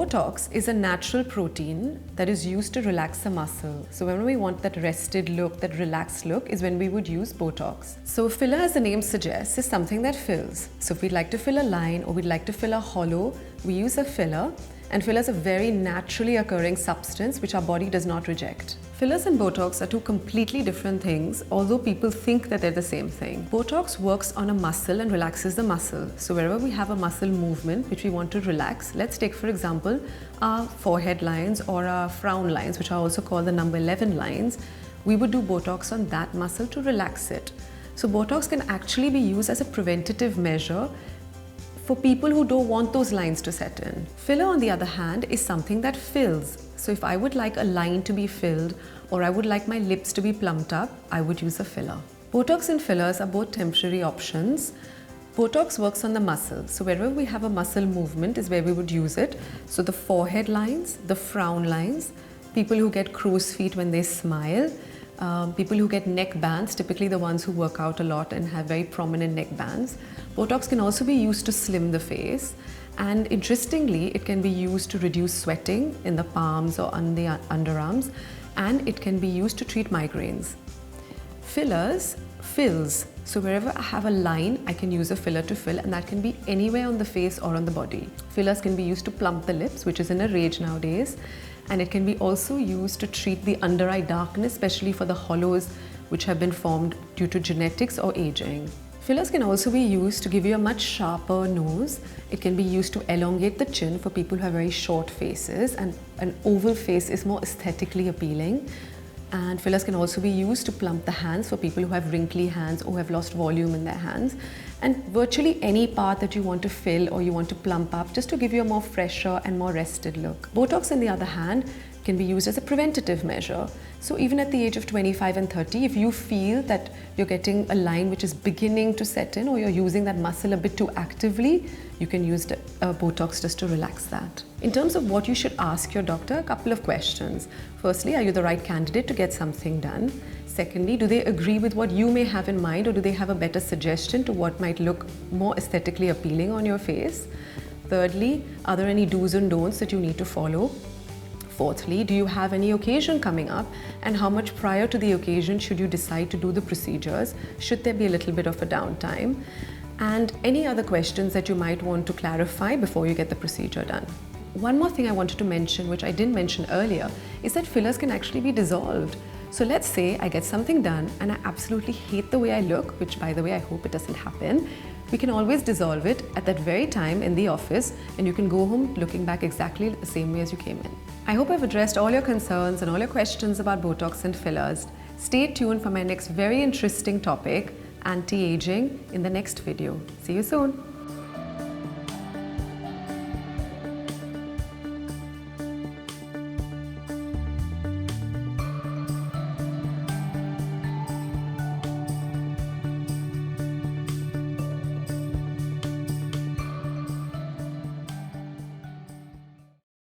Botox is a natural protein that is used to relax the muscle. So when we want that rested look, that relaxed look, is when we would use Botox. So filler, as the name suggests, is something that fills. So if we'd like to fill a line or we'd like to fill a hollow, we use a filler. And filler is a very naturally occurring substance which our body does not reject. Fillers and Botox are two completely different things, although people think that they're the same thing. Botox works on a muscle and relaxes the muscle. So wherever we have a muscle movement which we want to relax, let's take for example our forehead lines or our frown lines, which are also called the number 11 lines, we would do Botox on that muscle to relax it. So Botox can actually be used as a preventative measure for people who don't want those lines to set in. Filler, on the other hand, is something that fills. So if I would like a line to be filled or I would like my lips to be plumped up, I would use a filler. Botox and fillers are both temporary options. Botox works on the muscle. So wherever we have a muscle movement is where we would use it. So the forehead lines, the frown lines, people who get crow's feet when they smile, people who get neck bands, typically the ones who work out a lot and have very prominent neck bands. Botox can also be used to slim the face, and interestingly, it can be used to reduce sweating in the palms or on the underarms, and it can be used to treat migraines. Fillers fills. So wherever I have a line, I can use a filler to fill, and that can be anywhere on the face or on the body. Fillers can be used to plump the lips, which is in a rage nowadays, and it can be also used to treat the under eye darkness, especially for the hollows which have been formed due to genetics or aging. Fillers can also be used to give you a much sharper nose. It can be used to elongate the chin for people who have very short faces, and an oval face is more aesthetically appealing. And fillers can also be used to plump the hands for people who have wrinkly hands or have lost volume in their hands. And virtually any part that you want to fill or you want to plump up, just to give you a more fresher and more rested look. Botox, on the other hand, can be used as a preventative measure. So even at the age of 25 and 30, if you feel that you're getting a line which is beginning to set in, or you're using that muscle a bit too actively, you can use Botox just to relax that. In terms of what you should ask your doctor, a couple of questions. Firstly, are you the right candidate to get something done? Secondly, do they agree with what you may have in mind, or do they have a better suggestion to what might look more aesthetically appealing on your face? Thirdly, are there any do's and don'ts that you need to follow? Fourthly, do you have any occasion coming up, and how much prior to the occasion should you decide to do the procedures? Should there be a little bit of a downtime? And any other questions that you might want to clarify before you get the procedure done. One more thing I wanted to mention, which I didn't mention earlier, is that fillers can actually be dissolved. So let's say I get something done and I absolutely hate the way I look, which by the way I hope it doesn't happen. We can always dissolve it at that very time in the office, and you can go home looking back exactly the same way as you came in. I hope I've addressed all your concerns and all your questions about Botox and fillers. Stay tuned for my next very interesting topic, anti-aging, in the next video. See you soon.